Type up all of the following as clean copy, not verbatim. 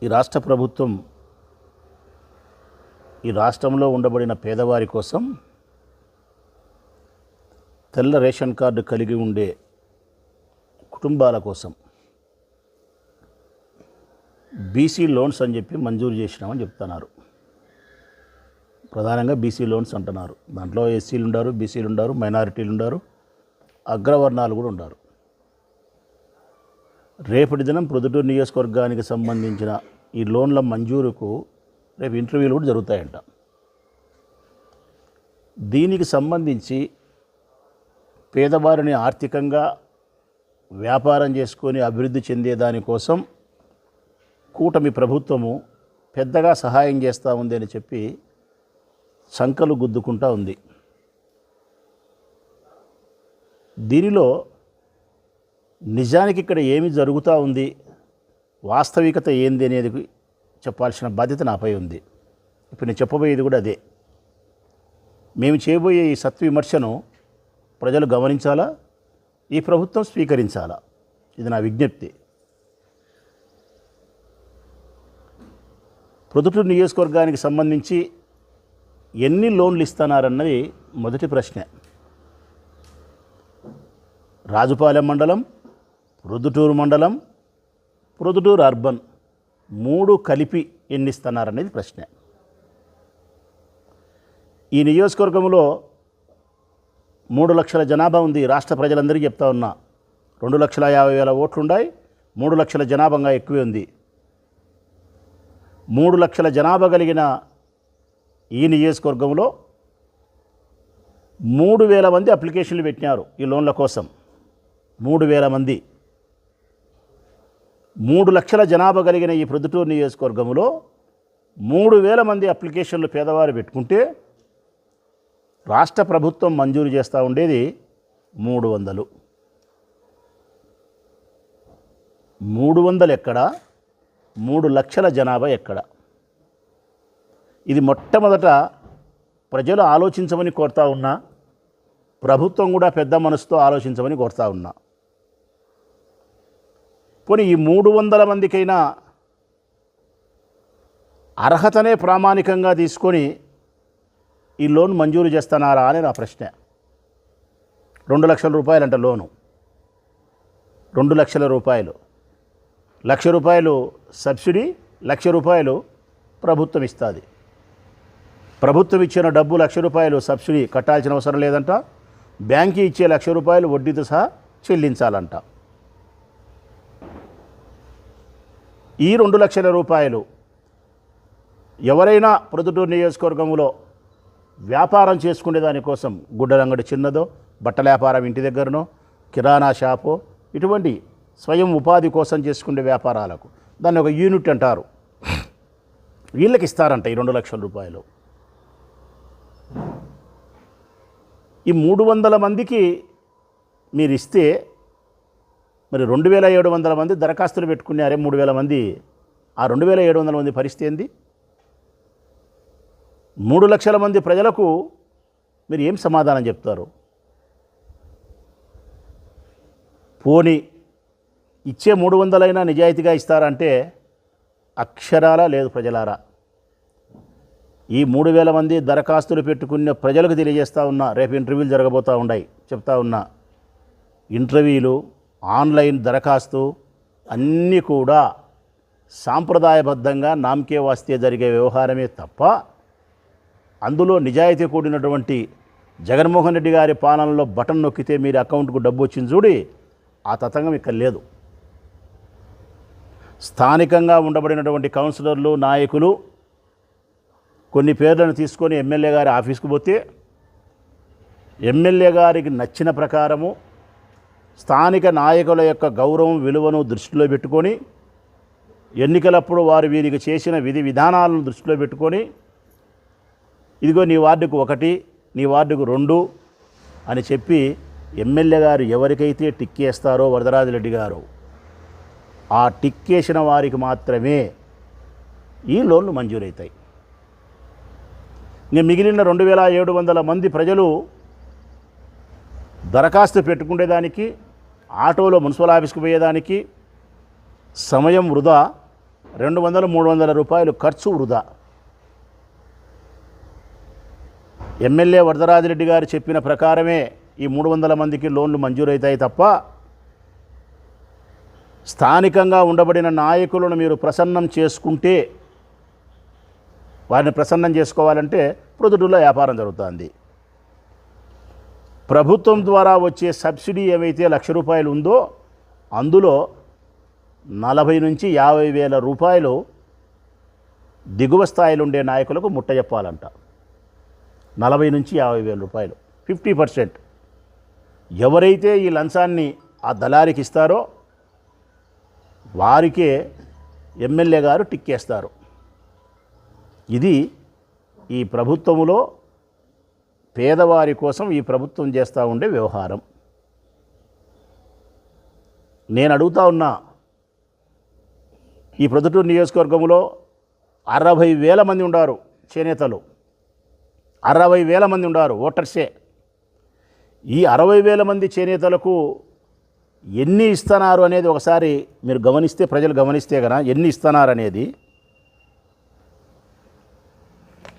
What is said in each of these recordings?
ఈ రాష్ట్ర ప్రభుత్వం ఈ రాష్ట్రంలో ఉండబడిన పేదవారి కోసం తెల్ల రేషన్ కార్డు కలిగి ఉండే కుటుంబాల కోసం బీసీ లోన్స్ అని చెప్పి మంజూరు చేసినామని చెప్తున్నారు. ప్రధానంగా బీసీ లోన్స్ అంటున్నారు. దాంట్లో ఎస్సీలు ఉన్నారు, బీసీలు ఉన్నారు, మైనారిటీలు ఉన్నారు, అగ్రవర్ణాలు కూడా ఉన్నారు. రేపటి దినం ప్రొద్దుటూరు నియోజకవర్గానికి సంబంధించిన ఈ లోన్ల మంజూరుకు రేపు ఇంటర్వ్యూలు కూడా జరుగుతాయంట. దీనికి సంబంధించి పేదవారిని ఆర్థికంగా వ్యాపారం చేసుకొని అభివృద్ధి చెందేదానికోసం కూటమి ప్రభుత్వము పెద్దగా సహాయం చేస్తూ ఉంది అని చెప్పి సంకలు గుద్దుకుంటూ ఉంది. దీనిలో నిజానికి ఇక్కడ ఏమి జరుగుతూ ఉంది, వాస్తవికత ఏంది అనేది చెప్పాల్సిన బాధ్యత నాపై ఉంది. ఇప్పుడు నేను చెప్పబోయేది కూడా అదే. మేము చేయబోయే ఈ సత్విమర్శను ప్రజలు గమనించాలా, ఈ ప్రభుత్వం స్వీకరించాలా, ఇది నా విజ్ఞప్తి. ప్రొద్దుటూరు నియోజకవర్గానికి సంబంధించి ఎన్ని లోన్లు ఇస్తున్నారన్నది మొదటి ప్రశ్న. రాజుపాలెం మండలం, ప్రొద్దుటూరు మండలం, ప్రొద్దుటూరు అర్బన్ 3 కలిపి ఎన్ని ఇస్తున్నారనేది ప్రశ్న. ఈ నియోజకవర్గంలో 3 లక్షల జనాభా ఉంది. రాష్ట్ర ప్రజలందరికీ చెప్తా ఉన్నా, 2,50,000 ఓట్లున్నాయి. 3 లక్షల జనాభాగా ఎక్కువే ఉంది. 3 లక్షల జనాభా కలిగిన ఈ నియోజకవర్గంలో 3,000 మంది అప్లికేషన్లు పెట్టినారు ఈ లోన్ల కోసం. 3,000 మంది. 3 లక్షల జనాభా కలిగిన ఈ ప్రొద్దుటూరు నియోజకవర్గంలో 3,000 మంది అప్లికేషన్లు పేదవారు పెట్టుకుంటే రాష్ట్ర ప్రభుత్వం మంజూరు చేస్తూ ఉండేది 300. 300 ఎక్కడ, 3 లక్షల జనాభా ఎక్కడ? ఇది మొట్టమొదట ప్రజలు ఆలోచించమని కోరుతా ఉన్నా, ప్రభుత్వం కూడా పెద్ద మనసుతో ఆలోచించమని కోరుతా ఉన్నా. పోనీ ఈ 300 మందికైనా అర్హతనే ప్రామాణికంగా తీసుకొని ఈ లోన్ మంజూరు చేస్తున్నారా అని నా ప్రశ్న. 2 లక్షల రూపాయలంట లోను. 2 లక్షల రూపాయలు. 1,00,000 రూపాయలు సబ్సిడీ, 1,00,000 రూపాయలు ప్రభుత్వం ఇస్తుంది. ప్రభుత్వం ఇచ్చిన డబ్బు 1,00,000 రూపాయలు సబ్సిడీ కట్టాల్సిన అవసరం లేదంట. బ్యాంకు ఇచ్చే 1,00,000 రూపాయలు వడ్డీతో సహా చెల్లించాలంట. ఈ 2 లక్షల రూపాయలు ఎవరైనా ప్రొద్దుటూరు నియోజకవర్గంలో వ్యాపారం చేసుకునే దానికోసం, గుడ్డలంగడి చిన్నదో, బట్టల వ్యాపారం ఇంటి దగ్గరనో, కిరాణా షాపో, ఇటువంటి స్వయం ఉపాధి కోసం చేసుకునే వ్యాపారాలకు, దాన్ని ఒక యూనిట్ అంటారు, వీళ్ళకి ఇస్తారంట ఈ 2 లక్షల రూపాయలు. ఈ 300 మందికి మీరు ఇస్తే మరి 2,700 మంది దరఖాస్తులు పెట్టుకున్నారే, 3,000 మంది. ఆ 2,700 మంది పరిస్థితి ఏంది? 3 లక్షల మంది ప్రజలకు మీరు ఏం సమాధానం చెప్తారు? పోనీ ఇచ్చే 300 అయినా నిజాయితీగా ఇస్తారంటే అక్షరాల లేదు ప్రజలారా. ఈ 3,000 మంది దరఖాస్తులు పెట్టుకున్న ప్రజలకు తెలియజేస్తూ ఉన్నా, రేపు ఇంటర్వ్యూలు జరగబోతూ ఉన్నాయి, చెప్తా ఉన్నా. ఇంటర్వ్యూలు, ఆన్లైన్ దరఖాస్తు అన్నీ కూడా సాంప్రదాయబద్ధంగా నామకే వాస్తే జరిగే వ్యవహారమే తప్ప అందులో నిజాయితీ కూడినటువంటి జగన్మోహన్ రెడ్డి గారి పాలనలో బటన్ నొక్కితే మీరు అకౌంట్కు డబ్బు వచ్చింది చూడి, ఆ తతంగం ఇక్కడ లేదు. స్థానికంగా ఉండబడినటువంటి కౌన్సిలర్లు, నాయకులు కొన్ని పేర్లను తీసుకొని ఎమ్మెల్యే గారి ఆఫీస్కు పోతే ఎమ్మెల్యే గారికి నచ్చిన ప్రకారము స్థానిక నాయకుల యొక్క గౌరవం, విలువను దృష్టిలో పెట్టుకొని, ఎన్నికలప్పుడు వారు వీరికి చేసిన విధి విధానాలను దృష్టిలో పెట్టుకొని, ఇదిగో నీ వార్డుకు 1, నీ వార్డుకు 2 అని చెప్పి ఎమ్మెల్యే గారు ఎవరికైతే టిక్కేస్తారో వరదరాజరెడ్డి గారు, ఆ టిక్కేసిన వారికి మాత్రమే ఈ లోన్లు మంజూరవుతాయి. ఇంకా మిగిలిన 2,700 మంది ప్రజలు దరఖాస్తు పెట్టుకునేదానికి, ఆటోలో మున్సిపల్ ఆఫీస్కి పోయేదానికి సమయం వృధా, 200-300 రూపాయలు ఖర్చు వృధా. ఎమ్మెల్యే వరదరాజిరెడ్డి గారు చెప్పిన ప్రకారమే ఈ 300 మందికి లోన్లు మంజూరవుతాయి తప్ప స్థానికంగా ఉండబడిన నాయకులను మీరు ప్రసన్నం చేసుకుంటే, వారిని ప్రసన్నం చేసుకోవాలంటే ప్రొద్దుటూరులో వ్యాపారం జరుగుతుంది. ప్రభుత్వం ద్వారా వచ్చే సబ్సిడీ ఏవైతే ₹1,00,000 ఉందో అందులో 40,000-50,000 రూపాయలు దిగువ స్థాయిలో ఉండే నాయకులకు ముట్టజెప్పాలంట. 40,000-50,000 రూపాయలు, 50%. ఎవరైతే ఈ లంచాన్ని ఆ దళారికి ఇస్తారో వారికే ఎమ్మెల్యే గారు టిక్కేస్తారు. ఇది ఈ ప్రభుత్వములో పేదవారి కోసం ఈ ప్రభుత్వం చేస్తూ ఉండే వ్యవహారం. నేను అడుగుతా ఉన్నా, ఈ ప్రొద్దుటూరు నియోజకవర్గంలో 60,000 మంది ఉన్నారు చేనేతలు, 60,000 మంది ఉన్నారు ఓటర్సే. ఈ 60,000 మంది చేనేతలకు ఎన్ని ఇస్తున్నారు అనేది ఒకసారి మీరు గమనిస్తే, ప్రజలు గమనిస్తే కనుక ఎన్ని ఇస్తున్నారు అనేది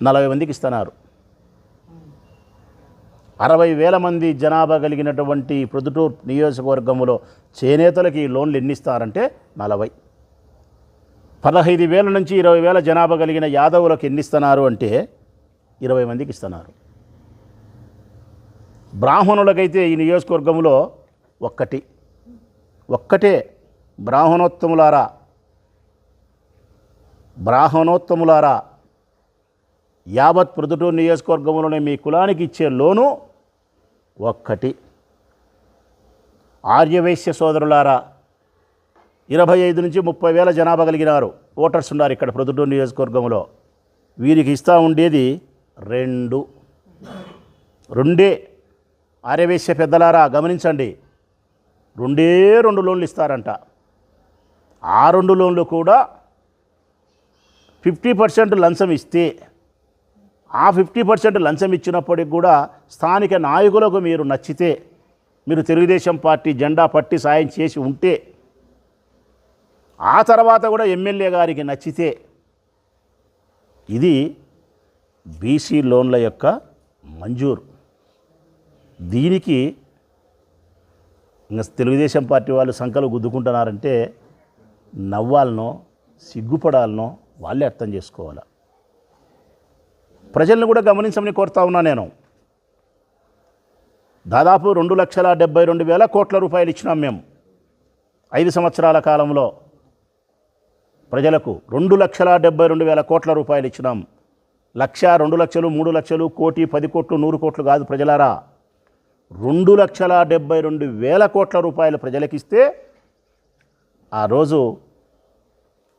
40 మందికి ఇస్తున్నారు. 60,000 మంది జనాభా కలిగినటువంటి ప్రొద్దుటూరు నియోజకవర్గంలో చేనేతలకి ఈ లోన్లు ఎన్ని ఇస్తారంటే 40. 15,000 నుంచి 20,000 జనాభా కలిగిన యాదవులకు ఎన్ని ఇస్తున్నారు అంటే 20 మందికి ఇస్తున్నారు. బ్రాహ్మణులకైతే ఈ నియోజకవర్గంలో ఒక్కటే బ్రాహ్మణోత్తములారా, యావత్ ప్రొద్దుటూరు నియోజకవర్గంలోనే మీ కులానికి ఇచ్చే లోను ఒక్కటి. ఆర్యవైశ్య సోదరులారా, 25 నుంచి 30,000 జనాభా కలిగినారు ఓటర్స్ ఉన్నారు ఇక్కడ ప్రొద్దుటూరు నియోజకవర్గంలో. వీరికి ఇస్తూ ఉండేది రెండే. ఆర్యవైశ్య పెద్దలారా గమనించండి, 2 లోన్లు ఇస్తారంట. ఆ 2 లోన్లు కూడా 50% లంచం ఇస్తే, ఆ 50% లంచం ఇచ్చినప్పటికి కూడా స్థానిక నాయకులకు మీరు నచ్చితే, మీరు తెలుగుదేశం పార్టీ జెండా పట్టి సాయం చేసి ఉంటే, ఆ తర్వాత కూడా ఎమ్మెల్యే గారికి నచ్చితే, ఇది బీసీ లోన్ల యొక్క మంజూరు. దీనికి ఇంకా తెలుగుదేశం పార్టీ వాళ్ళు సంకలు గుద్దుకుంటున్నారంటే నవ్వాలనో సిగ్గుపడాలనో వాళ్ళే అర్థం చేసుకోవాలి. ప్రజలను కూడా గమనించమని కోరుతా ఉన్నా నేను. దాదాపు 2,72,000 కోట్ల రూపాయలు ఇచ్చినాం మేము 5 సంవత్సరాల కాలంలో. ప్రజలకు 2,72,000 కోట్ల రూపాయలు ఇచ్చినాం. 1,00,000, 2,00,000, 3,00,000, 1,00,00,000, 10 కోట్లు, 100 కోట్లు కాదు ప్రజలారా. 2,72,000 కోట్ల రూపాయలు ప్రజలకిస్తే ఆ రోజు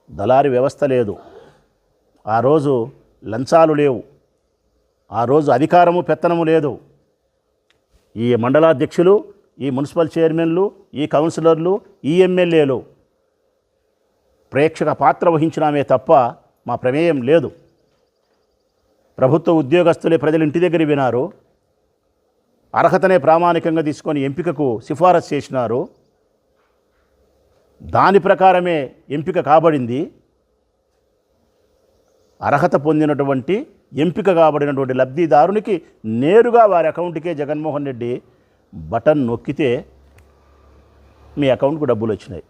దళారీ వ్యవస్థ లేదు, ఆ రోజు లంచాలు లేవు, ఆ రోజు అధికారము పెత్తనము లేదు. ఈ మండలాధ్యక్షులు, ఈ మున్సిపల్ చైర్మన్లు, ఈ కౌన్సిలర్లు, ఈ ఎమ్మెల్యేలు ప్రేక్షక పాత్ర వహించినామే తప్ప మా ప్రమేయం లేదు. ప్రభుత్వ ఉద్యోగస్తులే ప్రజలు ఇంటి దగ్గర వినారు, అర్హతనే ప్రామాణికంగా తీసుకొని ఎంపికకు సిఫారసు చేసినారు. దాని ప్రకారమే ఎంపిక కాబడింది. అర్హత పొందినటువంటి ఎంపిక కాబడినటువంటి లబ్ధిదారునికి నేరుగా వారి అకౌంట్కే జగన్మోహన్ రెడ్డి బటన్ నొక్కితే మీ అకౌంట్కు డబ్బులు వచ్చినాయి.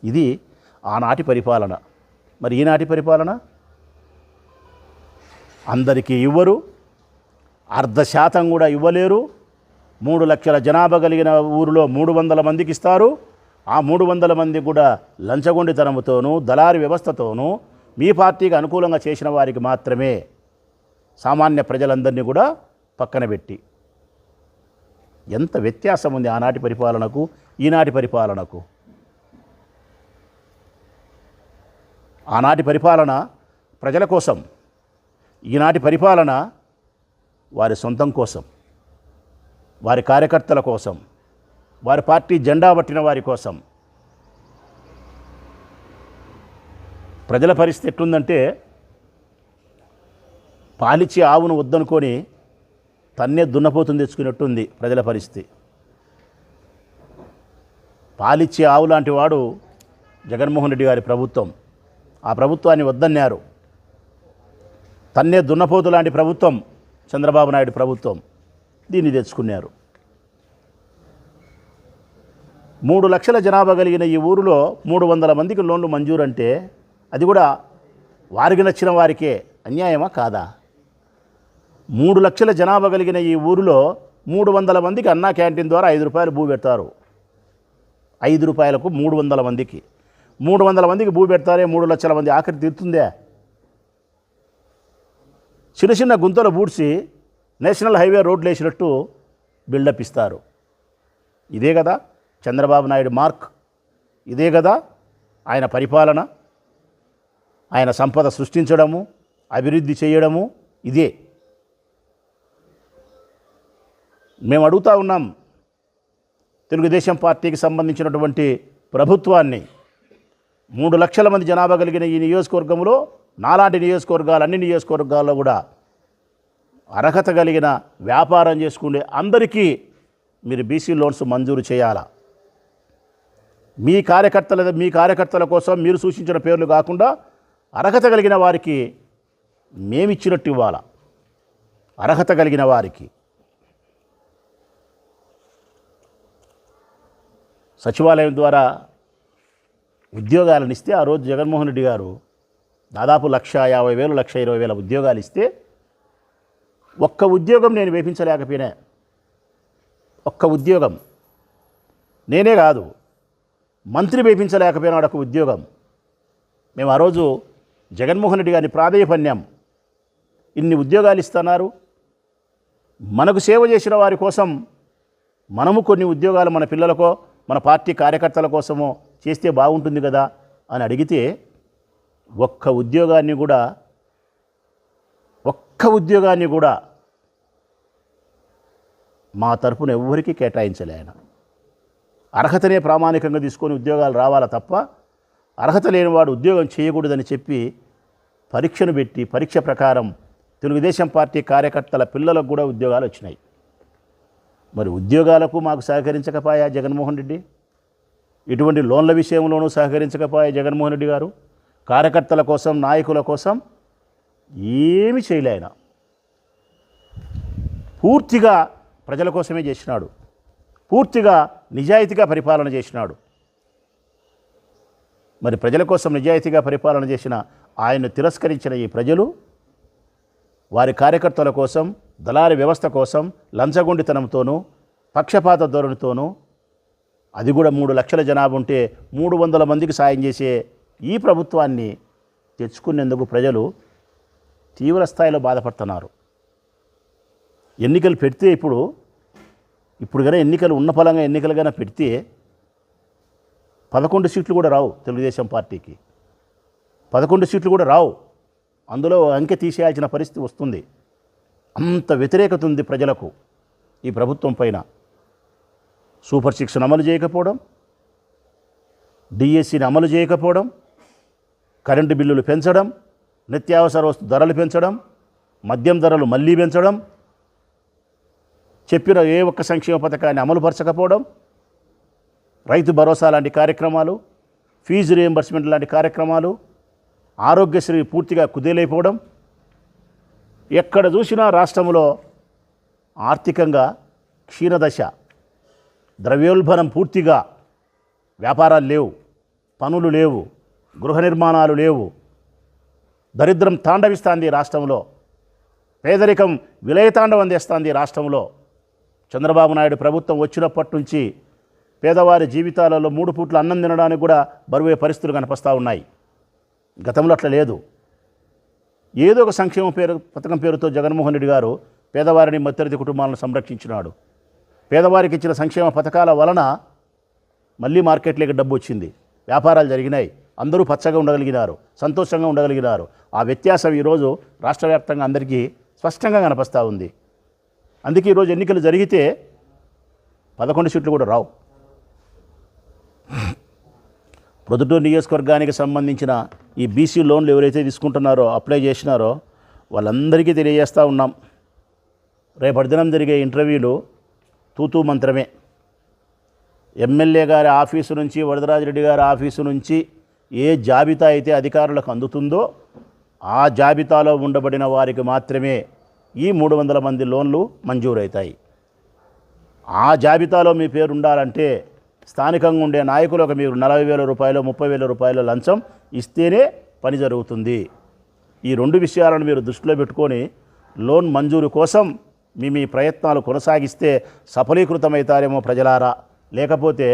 ఇది ఆనాటి పరిపాలన. మరి ఈనాటి పరిపాలన అందరికీ ఇవ్వరు, 0.5% కూడా ఇవ్వలేరు. 3 లక్షల జనాభా కలిగిన ఊరిలో 300 మందికి ఇస్తారు. ఆ 300 మంది కూడా లంచగొండితనముతోనూ దళారీ వ్యవస్థతోనూ మీ పార్టీకి అనుకూలంగా చేసిన వారికి మాత్రమే, సామాన్య ప్రజలందరినీ కూడా పక్కన పెట్టి. ఎంత వ్యత్యాసం ఉంది ఆనాటి పరిపాలనకు ఈనాటి పరిపాలనకు. ఆనాటి పరిపాలన ప్రజల కోసం, ఈనాటి పరిపాలన వారి సొంతం కోసం, వారి కార్యకర్తల కోసం, వారి పార్టీ జెండా పట్టిన వారి కోసం. ప్రజల పరిస్థితి ఎట్లుందంటే, పాలిచ్చే ఆవును వద్దనుకొని తన్నే దున్నపోతుని తెచ్చుకున్నట్టుంది ప్రజల పరిస్థితి. పాలిచ్చే ఆవు లాంటి వాడు జగన్మోహన్ రెడ్డి గారి ప్రభుత్వం. ఆ ప్రభుత్వాన్ని వద్దన్నారు. తన్నే దున్నపోతు లాంటి ప్రభుత్వం చంద్రబాబు నాయుడు ప్రభుత్వం. దీన్ని తెచ్చుకున్నారు. 3 లక్షల జనాభా కలిగిన ఈ ఊరిలో 300 మందికి లోన్లు మంజూరంటే అది కూడా వారికి నచ్చిన వారికే అన్యాయమా కాదా? 3 లక్షల జనాభా కలిగిన ఈ ఊరిలో 300 మందికి అన్నా క్యాంటీన్ ద్వారా 5 రూపాయలు భూ పెడతారు. 5 రూపాయలకు 300 మందికి 300 మందికి భూ పెడతారే 3 లక్షల మంది ఆఖరి తీరుతుందే? చిన్న చిన్న గుంతలు పూడ్చి నేషనల్ హైవే రోడ్లు వేసినట్టు బిల్డప్ ఇస్తారు. ఇదే కదా చంద్రబాబు నాయుడు మార్క్? ఇదే కదా ఆయన పరిపాలన? ఆయన సంపద సృష్టించడము, అభివృద్ధి చేయడము ఇదే. మేము అడుగుతూ ఉన్నాం తెలుగుదేశం పార్టీకి సంబంధించినటువంటి ప్రభుత్వాన్ని. 3 లక్షల మంది జనాభా కలిగిన ఈ నియోజకవర్గంలో నాలాంటి నియోజకవర్గాలు అన్ని నియోజకవర్గాల్లో కూడా అర్హత కలిగిన వ్యాపారం చేసుకునే అందరికీ మీరు బీసీ లోన్స్ మంజూరు చేయాలా? మీ కార్యకర్తల కోసం మీరు సూచించిన పేర్లు కాకుండా అర్హత కలిగిన వారికి మేమిచ్చినట్టు ఇవ్వాలా. అర్హత కలిగిన వారికి సచివాలయం ద్వారా ఉద్యోగాలను ఇస్తే ఆ రోజు జగన్మోహన్ రెడ్డి గారు దాదాపు 1,50,000 1,20,000 ఉద్యోగాలు ఇస్తే ఒక్క ఉద్యోగం నేను వేపించలేకపోయినా. ఒక్క ఉద్యోగం నేనే కాదు, మంత్రి వేపించలేకపోయినాడు ఒక ఉద్యోగం. మేము ఆ రోజు జగన్మోహన్ రెడ్డి గారిని ప్రాధేయపడినాం. ఇన్ని ఉద్యోగాలు ఇస్తున్నారు, మనకు సేవ చేసిన వారి కోసం మనము కొన్ని ఉద్యోగాలు మన పిల్లలకో మన పార్టీ కార్యకర్తల కోసమో చేస్తే బాగుంటుంది కదా అని అడిగితే ఒక్క ఉద్యోగాన్ని కూడా మా తరపున ఎవ్వరికీ కేటాయించలే ఆయన. అర్హతనే ప్రామాణికంగా తీసుకొని ఉద్యోగాలు రావాలా తప్ప అర్హత లేనివాడు ఉద్యోగం చేయకూడదని చెప్పి పరీక్షను పెట్టి పరీక్ష ప్రకారం తెలుగుదేశం పార్టీ కార్యకర్తల పిల్లలకు కూడా ఉద్యోగాలు వచ్చినాయి. మరి ఉద్యోగాలకు మాకు సహకరించకపోయా జగన్మోహన్ రెడ్డి? ఇటువంటి లోన్ల విషయంలోనూ సహకరించకపోయా జగన్మోహన్ రెడ్డి గారు? కార్యకర్తల కోసం నాయకుల కోసం ఏమి చేయలే ఆయన. పూర్తిగా ప్రజల కోసమే చేసినాడు. పూర్తిగా నిజాయితీగా పరిపాలన చేసినాడు. మరి ప్రజల కోసం నిజాయితీగా పరిపాలన చేసిన ఆయన్ను తిరస్కరించిన ఈ ప్రజలు వారి కార్యకర్తల కోసం దళారీ వ్యవస్థ కోసం లంచగొండితనంతోనూ పక్షపాత ధోరణితోనూ, అది కూడా 3 లక్షల జనాభా ఉంటే 300 మందికి సాయం చేసే ఈ ప్రభుత్వాన్ని తెచ్చుకునేందుకు ప్రజలు తీవ్ర స్థాయిలో బాధపడుతున్నారు. ఎన్నికలు పెడితే ఇప్పుడు కనుక ఎన్నికలు ఉన్న ఫలంగా ఎన్నికలు కనుక పెడితే 11 సీట్లు కూడా రావు తెలుగుదేశం పార్టీకి. 11 సీట్లు కూడా రావు. అందులో అంకె తీసేయాల్సిన పరిస్థితి వస్తుంది. అంత వ్యతిరేకత ఉంది ప్రజలకు ఈ ప్రభుత్వం పైన. సూపర్ 6 అమలు చేయకపోవడం, డిఎస్సిని అమలు చేయకపోవడం, కరెంటు బిల్లులు పెంచడం, నిత్యావసర వస్తు ధరలు పెంచడం, మద్యం ధరలు మళ్ళీ పెంచడం, చెప్పిన ఏ ఒక్క సంక్షేమ పథకాన్ని అమలుపరచకపోవడం, రైతు భరోసా లాంటి కార్యక్రమాలు, ఫీజు రియంబర్స్మెంట్ లాంటి కార్యక్రమాలు, ఆరోగ్యశ్రీ పూర్తిగా కుదేలైపోవడం, ఎక్కడ చూసినా రాష్ట్రంలో ఆర్థికంగా క్షీణదశ, ద్రవ్యోల్బణం పూర్తిగా, వ్యాపారాలు లేవు, పనులు లేవు, గృహ నిర్మాణాలు లేవు, దరిద్రం తాండవిస్తుంది రాష్ట్రంలో, పేదరికం విలయతాండవం చేస్తుంది రాష్ట్రంలో. చంద్రబాబు నాయుడు ప్రభుత్వం వచ్చినప్పటి నుంచి పేదవారి జీవితాలలో 3 పూట్ల అన్నం తినడానికి కూడా బరువే పరిస్థితులు కనిపిస్తూ ఉన్నాయి. గతంలో అట్లా లేదు. ఏదో ఒక సంక్షేమ పథకం పేరుతో జగన్మోహన్ రెడ్డి గారు పేదవారిని మధ్యతరగతి కుటుంబాలను సంరక్షించినాడు. పేదవారికి ఇచ్చిన సంక్షేమ పథకాల వలన మళ్ళీ మార్కెట్లోకి డబ్బు వచ్చింది, వ్యాపారాలు జరిగినాయి, అందరూ పచ్చగా ఉండగలిగినారు, సంతోషంగా ఉండగలిగినారు. ఆ వ్యత్యాసం ఈరోజు రాష్ట్ర వ్యాప్తంగా అందరికీ స్పష్టంగా కనిపిస్తూ ఉంది. అందుకే ఈరోజు ఎన్నికలు జరిగితే 11 సీట్లు కూడా రావు. ప్రొద్దుటూరు నియోజకవర్గానికి సంబంధించిన ఈ బీసీ లోన్లు ఎవరైతే తీసుకుంటున్నారో, అప్లై చేసినారో వాళ్ళందరికీ తెలియజేస్తూ ఉన్నాం. రేపటి దినం జరిగే ఇంటర్వ్యూలు తూతూ మంత్రమే. ఎమ్మెల్యే గారి ఆఫీసు నుంచి, వరదరాజిరెడ్డి గారి ఆఫీసు నుంచి ఏ జాబితా అయితే అధికారులకు అందుతుందో ఆ జాబితాలో ఉండబడిన వారికి మాత్రమే ఈ 300 మంది లోన్లు మంజూరవుతాయి. ఆ జాబితాలో మీ పేరు ఉండాలంటే స్థానికంగా ఉండే నాయకులకు మీరు 40,000 రూపాయలు 30,000 రూపాయల లంచం ఇస్తేనే పని జరుగుతుంది. ఈ 2 విషయాలను మీరు దృష్టిలో పెట్టుకొని లోన్ మంజూరు కోసం మీ ప్రయత్నాలు కొనసాగిస్తే సఫలీకృతమవుతారేమో ప్రజలారా. లేకపోతే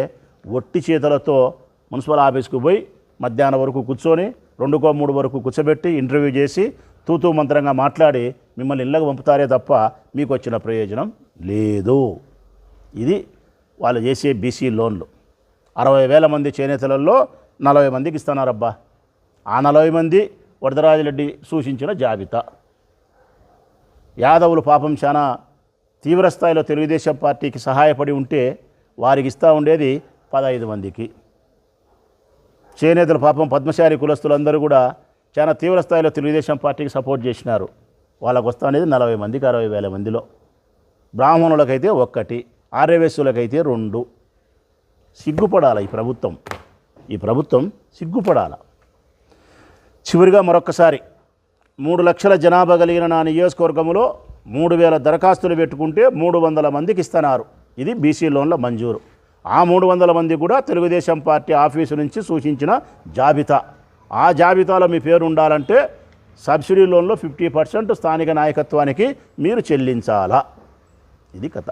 ఒట్టి చేతులతో మున్సిపల్ ఆఫీస్కు పోయి మధ్యాహ్నం వరకు కూర్చొని 2కో 3 వరకు కూర్చోబెట్టి ఇంటర్వ్యూ చేసి తూతూ మంత్రంగా మాట్లాడి మిమ్మల్ని ఇళ్ళకు పంపుతారే తప్ప మీకు వచ్చిన ప్రయోజనం లేదు. ఇది వాళ్ళు చేసే బీసీ లోన్లు. 60,000 మంది చేనేతలలో 40 మందికి ఇస్తున్నారబ్బా. ఆ 40 మంది వరదరాజరెడ్డి సూచించిన జాబితా. యాదవులు పాపం చాలా తీవ్రస్థాయిలో తెలుగుదేశం పార్టీకి సహాయపడి ఉంటే వారికి ఇస్తూ ఉండేది 15 మందికి. చేనేతలు పాపం పద్మశాలి కులస్తులందరూ కూడా చాలా తీవ్రస్థాయిలో తెలుగుదేశం పార్టీకి సపోర్ట్ చేసినారు. వాళ్ళకు వస్తూ అనేది 40 మందికి 60,000 మందిలో. బ్రాహ్మణులకైతే 1, ఆర్యవేశ్యులకైతే 2. సిగ్గుపడాల ఈ ప్రభుత్వం సిగ్గుపడాల. చివరిగా మరొక్కసారి 3 లక్షల జనాభా కలిగిన నా నియోజకవర్గంలో 3,000 దరఖాస్తులు పెట్టుకుంటే 300 మందికి ఇస్తున్నారు. ఇది బీసీ లోన్ల మంజూరు. ఆ 300 మంది కూడా తెలుగుదేశం పార్టీ ఆఫీసు నుంచి సూచించిన జాబితా. ఆ జాబితాలో మీ పేరు ఉండాలంటే సబ్సిడీ లోన్లో 50% స్థానిక నాయకత్వానికి మీరు చెల్లించాలా. ఇది కథ.